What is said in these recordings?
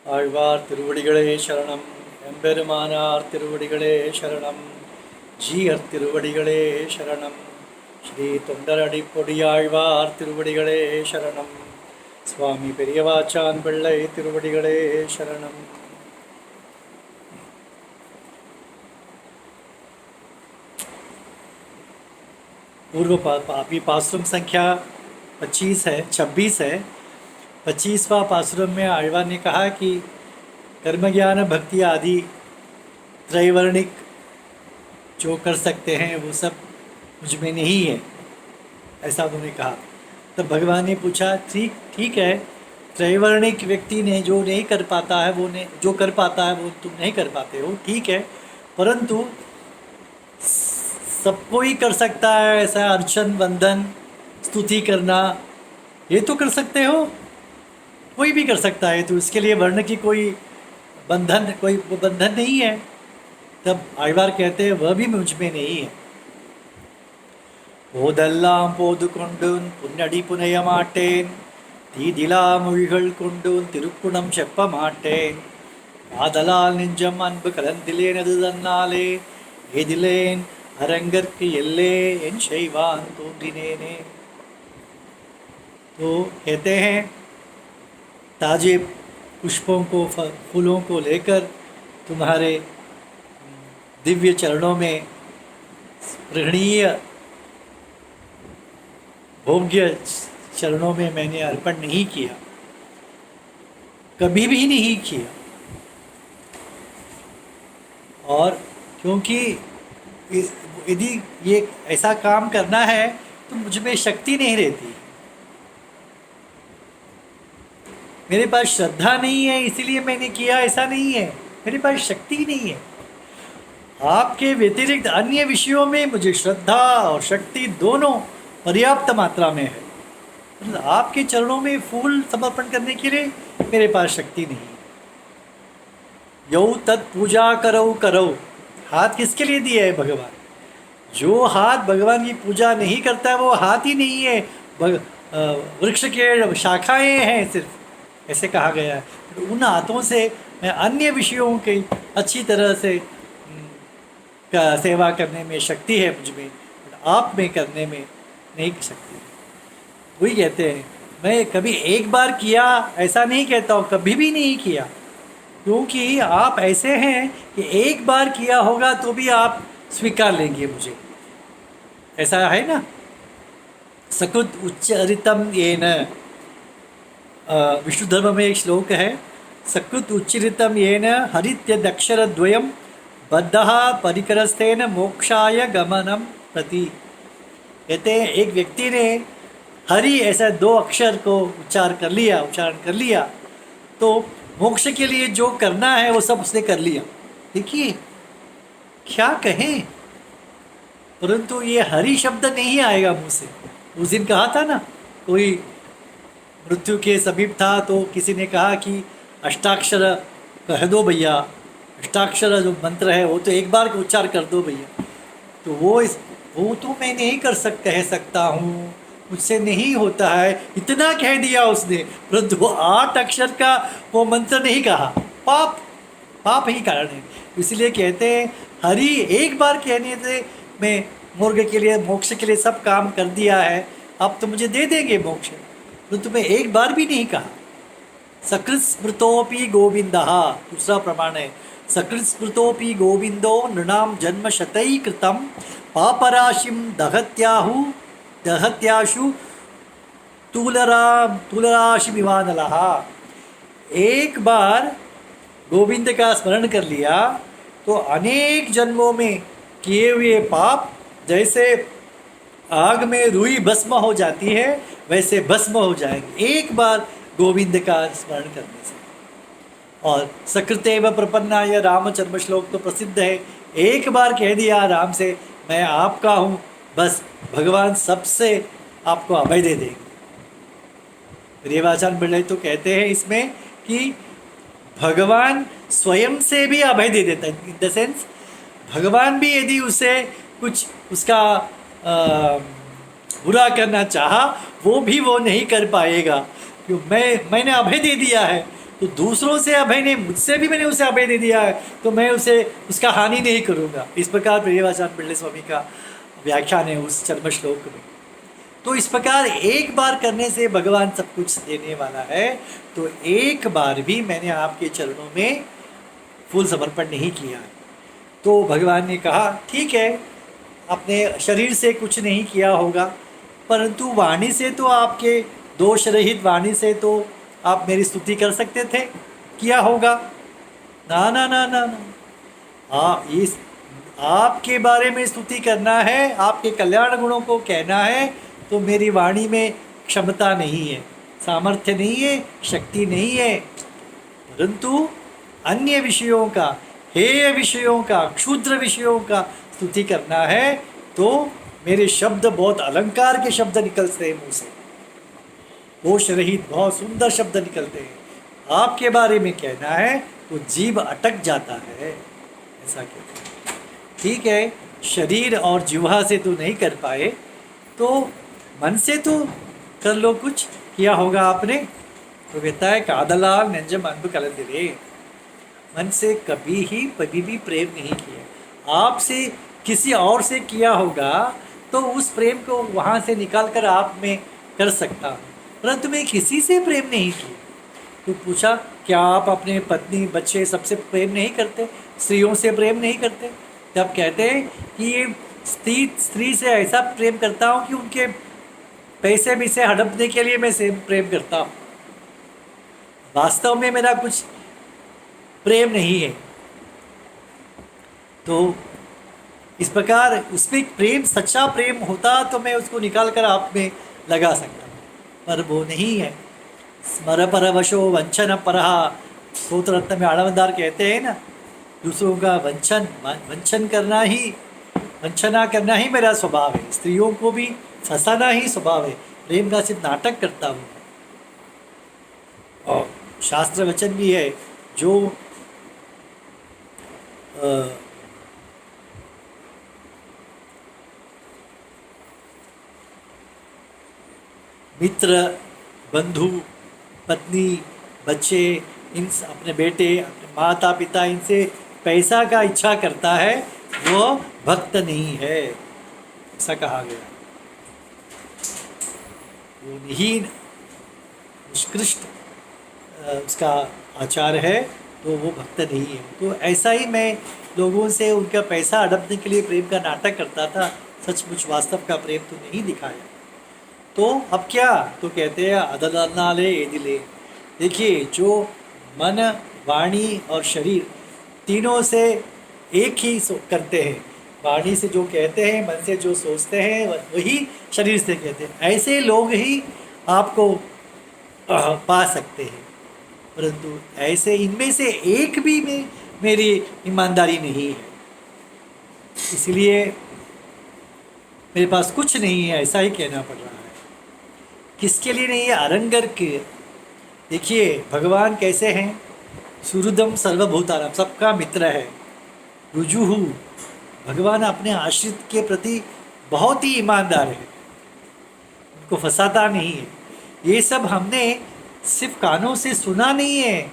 ஆழ்வார் திருவடிகளே சரணம். எம்பெருமானார் திருவடிகளே சரணம். ஜீயர் திருவடிகளே சரணம். ஸ்ரீ தொண்டரடி பொடியாழ்வார் திருவடிகளே சரணம். சுவாமி பெரியவாச்சான் பிள்ளை திருவடிகளே शरणम. पूर्व अभी पासुरम संख्या 26 है. 25वां पासुरम में आழ்वार ने कहा कि कर्म ज्ञान भक्ति आदि त्रैवर्णिक जो कर सकते हैं वो सब मुझ में नहीं है, ऐसा उन्होंने कहा. तब भगवान ने पूछा, ठीक है, त्रैवर्णिक व्यक्ति ने जो नहीं कर पाता है वो ने जो कर पाता है वो तुम नहीं कर पाते हो, ठीक है, परंतु सबको ही कर सकता है ऐसा अर्चन वंदन स्तुति करना, ये तो कर सकते हो, कोई भी कर सकता है, तो इसके लिए वर्ण की कोई बंधन नहीं है. तब आழ்वार कहते हैं वह भी मुझ में नहीं है. போதெல்லாம் போது கொண்டூன் புன்னடி புனைய மாட்டேன், தீதிலா மொழிகள் கொண்டூன் திருக்குணம் செப்ப மாட்டேன், ஆதலால் நெஞ்சம் அன்பு கலந்திலேன் அது தன்னாலே ஏதிலேன் அரங்கற்கு எல்லே என் செய்வான் தோன்றினேனே. तो कहते हैं ताजे पुष्पों को फूलों को लेकर तुम्हारे दिव्य चरणों में प्रणीय भोग्य चरणों में मैंने अर्पण नहीं किया, कभी भी नहीं किया. और क्योंकि यदि ये ऐसा काम करना है तो मुझ में शक्ति नहीं रहती, मेरे पास श्रद्धा नहीं है इसीलिए मैंने किया, ऐसा नहीं है, मेरे पास शक्ति नहीं है. आपके व्यतिरिक्त अन्य विषयों में मुझे श्रद्धा और शक्ति दोनों पर्याप्त मात्रा में है, आपके चरणों में फूल समर्पण करने के लिए मेरे पास शक्ति नहीं. यौ तत् पूजा करो, हाथ किसके लिए दिया है भगवान? जो हाथ भगवान की पूजा नहीं करता है वो हाथ ही नहीं है, वृक्ष के शाखाएं हैं सिर्फ, ऐसे कहा गया है. तो उन हाथों से मैं अन्य विषयों की अच्छी तरह से सेवा करने में शक्ति है मुझ में, आप में करने में नहीं कर सकती. वही कहते हैं मैं कभी एक बार किया ऐसा नहीं कहता हूँ, कभी भी नहीं किया, क्योंकि आप ऐसे हैं कि एक बार किया होगा तो भी आप स्वीकार लेंगे मुझे, ऐसा है ना. सकृत उच्चरितम येन, विष्णु धर्म में एक श्लोक है, सकृत उच्चरितम येन हरित्यदक्षरद्वयम बद्धः परिकरस्थेन मोक्षाय गमनम प्रति. कहते हैं एक व्यक्ति ने हरि ऐसा 2 अक्षर को उच्चारण कर लिया तो मोक्ष के लिए जो करना है वो सब उसने कर लिया. देखिए क्या कहें, परंतु ये हरि शब्द नहीं आएगा मुँह से. उस दिन कहा था ना, कोई मृत्यु के समीप था तो किसी ने कहा कि अष्टाक्षर कह दो भैया, अष्टाक्षर जो मंत्र है वो तो एक बार उच्चार कर दो भैया. तो वो तो मैं नहीं कर सकता हूँ, मुझसे नहीं होता है, इतना कह दिया उसने, परंतु 8 अक्षर का वो मंत्र नहीं कहा. पाप ही कारण है. इसलिए कहते हैं हरि एक बार कहने से मैं मोक्ष के लिए सब काम कर दिया है, अब तो मुझे दे देंगे मोक्ष, परंतु मैं एक बार भी नहीं कहा. सकृत स्मृतोपि गोविंदः, दूसरा प्रमाण है, सकृत स्मृतोपि गोविंदो नृणाम जन्म शतै कृतम पापराशिम दहत्याशु तुलराशि विवानलः. एक बार गोविंद का स्मरण कर लिया तो अनेक जन्मों में किए हुए पाप जैसे आग में रुई भस्म हो जाती है वैसे भस्म हो जाएंगे एक बार गोविंद का स्मरण करने से. और सकृतेव प्रपन्नाय रामचर्म श्लोक तो प्रसिद्ध है, एक बार कह दिया राम से मैं आपका हूँ, बस भगवान सबसे आपको अभय दे देंगे. प्रियवाचन बिल्ले तो कहते हैं इसमें कि भगवान स्वयं से भी अभय दे देता है, इन द सेंस भगवान भी यदि उसे कुछ उसका बुरा करना चाहा वो भी वो नहीं कर पाएगा, क्यों मैंने अभय दे दिया है, तो दूसरों से अभय नहीं, मुझसे भी मैंने उसे अभय दे दिया है, तो मैं उसे उसका हानि नहीं करूँगा। इस प्रकार प्रियवाचार्य पिल्ले स्वामी का व्याख्यान है उस चर्म श्लोक में। तो इस प्रकार एक बार करने से भगवान सब कुछ देने वाला है, तो एक बार भी मैंने आपके चरणों में फूल समर्पण नहीं किया। तो भगवान ने कहा ठीक है, अपने शरीर से कुछ नहीं किया होगा, परंतु वाणी से तो आपके दोष रहित वाणी से तो आप मेरी स्तुति कर सकते थे, किया होगा। ना ना ना ना ना, इस आपके बारे में स्तुति करना है, आपके कल्याण गुणों को कहना है, तो मेरी वाणी में क्षमता नहीं है, सामर्थ्य नहीं है, शक्ति नहीं है। परंतु अन्य विषयों का, हेय विषयों का, क्षुद्र विषयों का स्तुति करना है, तो मेरे शब्द बहुत अलंकार के शब्द निकलते हैं मुँह से, दोष रहित बहुत सुंदर शब्द निकलते हैं। आपके बारे में कहना है तो जीभ अटक जाता है, ऐसा कहते हैं। ठीक है, शरीर और जिह्वा से तो नहीं कर पाए, तो मन से तो कर लो, कुछ किया होगा आपने। तो कहता है कादलाल नंजम अनबु कलंदिरे, मन से कभी भी प्रेम नहीं किया। आपसे किसी और से किया होगा तो उस प्रेम को वहाँ से निकाल कर आप में कर सकता हूँ, परंतु मैं किसी से प्रेम नहीं किया। तो पूछा क्या आप अपने पत्नी बच्चे सबसे प्रेम नहीं करते, स्त्रियों से प्रेम नहीं करते? तब कहते हैं कि ये स्त्री से ऐसा प्रेम करता हूँ कि उनके पैसे भी से हड़पने के लिए मैं से प्रेम करता हूँ, वास्तव में मेरा कुछ प्रेम नहीं है। तो इस प्रकार उसमें प्रेम, सच्चा प्रेम होता तो मैं उसको निकाल कर आप में लगा सकता हूँ, पर वो नहीं है। स्मर परवशो वंचन परहा, स्तोत्र रत्न में आड़वदार कहते हैं ना, दूसरों का वंचन करना ही, वंचना करना ही मेरा स्वभाव है, स्त्रियों को भी फंसाना ही स्वभाव है, प्रेम का सिर्फ नाटक करता हूँ। और शास्त्र वचन भी है, जो मित्र, बंधु, पत्नी, बच्चे, इन अपने बेटे, अपने माता पिता, इनसे पैसा का इच्छा करता है, वो भक्त नहीं है, ऐसा कहा गया। वो नहीं उत्कृष्ट उसका आचार है, तो वो भक्त नहीं है। तो ऐसा ही मैं लोगों से उनका पैसा हड़पने के लिए प्रेम का नाटक करता था, सचमुच वास्तव का प्रेम तो नहीं दिखाया। तो अब क्या? तो कहते हैं अदलनाले एदिले। देखिए, जो मन, वाणी और शरीर तीनों से एक ही करते हैं। वाणी से जो कहते हैं, मन से जो सोचते हैं, वही शरीर से कहते हैं। ऐसे लोग ही आपको पा सकते हैं, परंतु ऐसे इनमें से एक भी में मेरी ईमानदारी नहीं है, इसलिए मेरे पास कुछ नहीं है, ऐसा ही कहना पड़ रहा है। किसके लिए नहीं है? अरंगर के। देखिए भगवान कैसे हैं, सुहृदम सर्वभूतानां, सबका मित्र है। रुजुहु, भगवान अपने आश्रित के प्रति बहुत ही ईमानदार है, उनको फंसाता नहीं है। ये सब हमने सिर्फ कानों से सुना नहीं है,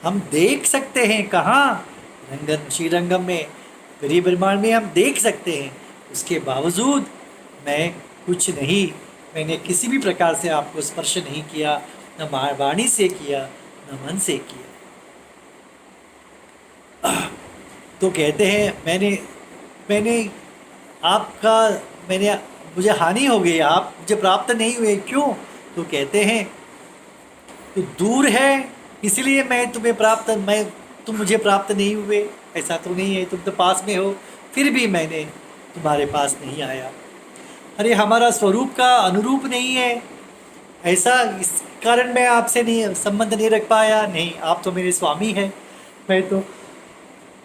हम देख सकते हैं। कहाँ? रंगन श्रीरंगम में, गरीब ब्रह्मांड में हम देख सकते हैं। उसके बावजूद मैं कुछ नहीं, मैंने किसी भी प्रकार से आपको स्पर्श नहीं किया, न वाणी से किया, न मन से किया। तो कहते हैं मैंने आपका, मुझे हानि हो गई, आप मुझे प्राप्त नहीं हुए। क्यों? तो कहते हैं तो दूर है इसलिए तुम मुझे प्राप्त नहीं हुए, ऐसा तो नहीं है। तुम तो पास में हो, फिर भी मैंने तुम्हारे पास नहीं आया। अरे हमारा स्वरूप का अनुरूप नहीं है, ऐसा इस कारण मैं आपसे नहीं संबंध नहीं रख पाया। नहीं, आप तो मेरे स्वामी हैं, मैं तो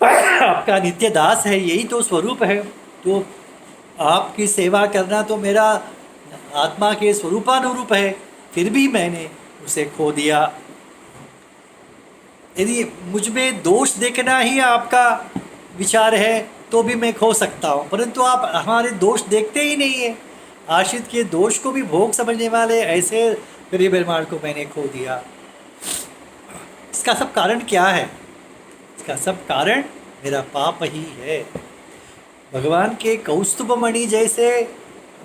आपका नित्य दास है, यही तो स्वरूप है। तो आपकी सेवा करना तो मेरा आत्मा के स्वरूपानुरूप है, फिर भी मैंने उसे खो दिया। यदि मुझ में दोष देखना ही आपका विचार है तो भी मैं खो सकता हूँ, परंतु आप हमारे दोष देखते ही नहीं है। आश्रित के दोष को भी भोग समझने वाले ऐसे गरीब ब्रह्मांड को मैंने खो दिया। इसका सब कारण क्या है? इसका सब कारण मेरा पाप ही है। भगवान के कौस्तुभ मणि जैसे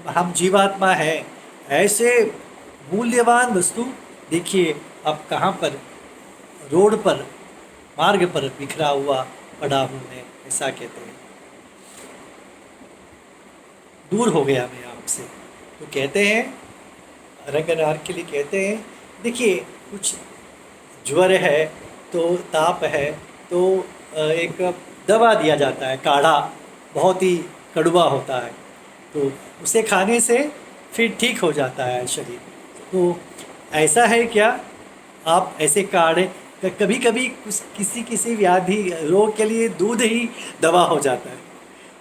हम जीवात्मा है, ऐसे मूल्यवान वस्तु देखिए अब कहाँ पर, रोड पर, मार्ग पर बिखरा हुआ पड़ा हूँ मैं, ऐसा कहते हैं। दूर हो गया मैं आपसे। तो कहते हैं रंगनार के लिए कहते हैं, देखिए कुछ ज्वर है तो ताप है तो एक दवा दिया जाता है, काढ़ा, बहुत ही कड़वा होता है, तो उसे खाने से फिर ठीक हो जाता है शरीर। तो ऐसा है क्या? आप ऐसे काढ़े, कभी कभी किसी व्याधि रोग के लिए दूध ही दवा हो जाता है।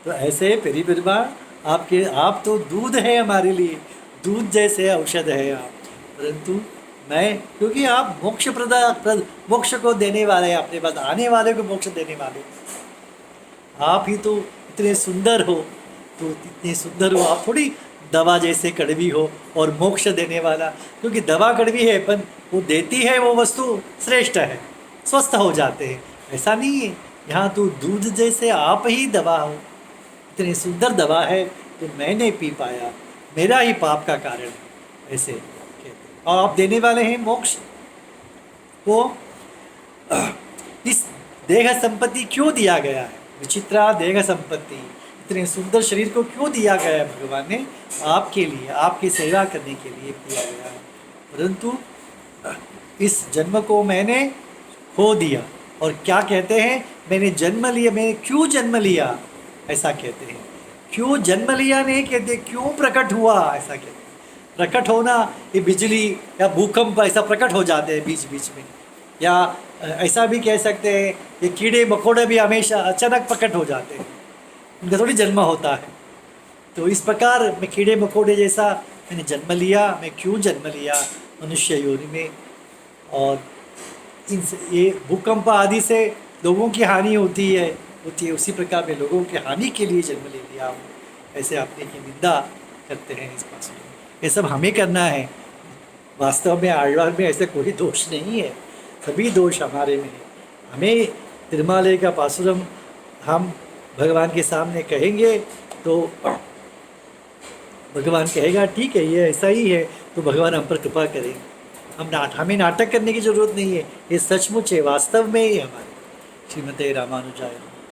तो ऐसे परिवार आप तो दूध है हमारे लिए, दूध जैसे औषध है आप। परंतु मैं, क्योंकि आप मोक्ष को देने वाले हैं, अपने पास आने वाले को मोक्ष देने वाले, आप ही तो इतने सुंदर हो, तो इतने सुंदर हो आप, थोड़ी दवा जैसे कड़वी हो और मोक्ष देने वाला, क्योंकि दवा कड़वी है पर वो देती है वो वस्तु श्रेष्ठ है, स्वस्थ हो जाते हैं। ऐसा नहीं है, यहाँ तो दूध जैसे आप ही दवा हो, इतनी सुंदर दवा है तो मैं नहीं पी पाया, मेरा ही पाप का कारण है, ऐसे कहते हैं। और आप देने वाले हैं मोक्ष। वो इस देह संपत्ति क्यों दिया गया है? विचित्रा देह संपत्ति, इतने सुंदर शरीर को क्यों दिया गया है? भगवान ने आपके लिए, आपकी सेवा करने के लिए दिया गया है। परंतु इस जन्म को मैंने खो दिया। और क्या कहते हैं? मैंने जन्म लिया, मैंने क्यों जन्म लिया, ऐसा कहते हैं। क्यों जन्म लिया नहीं कहते, क्यों प्रकट हुआ, ऐसा कहते हैं। प्रकट होना, ये बिजली या भूकंप ऐसा प्रकट हो जाते हैं बीच बीच में, या ऐसा भी कह सकते हैं ये कीड़े मकोड़े भी हमेशा अचानक प्रकट हो जाते हैं, उनका थोड़ी जन्म होता है। तो इस प्रकार मैं कीड़े मकोड़े जैसा मैंने जन्म लिया। मैं क्यों जन्म लिया मनुष्य योनि में? और ये भूकंप आदि से लोगों की हानि होती है, उसी प्रकार मैं लोगों की हानि के लिए जन्म ले लिया हूँ, ऐसे अपने की निंदा करते हैं इस पास में। ये सब हमें करना है। वास्तव में आழ்वार में ऐसे कोई दोष नहीं है, सभी दोष हमारे में है। हमें तिरुमालय का पासुरम हम भगवान के सामने कहेंगे तो भगवान कहेगा ठीक है ये ऐसा ही है, तो भगवान हम पर कृपा करेंगे। हमें नाटक करने की ज़रूरत नहीं है, ये सचमुच है, वास्तव में ही हमारे। श्रीमते रामानुजाय।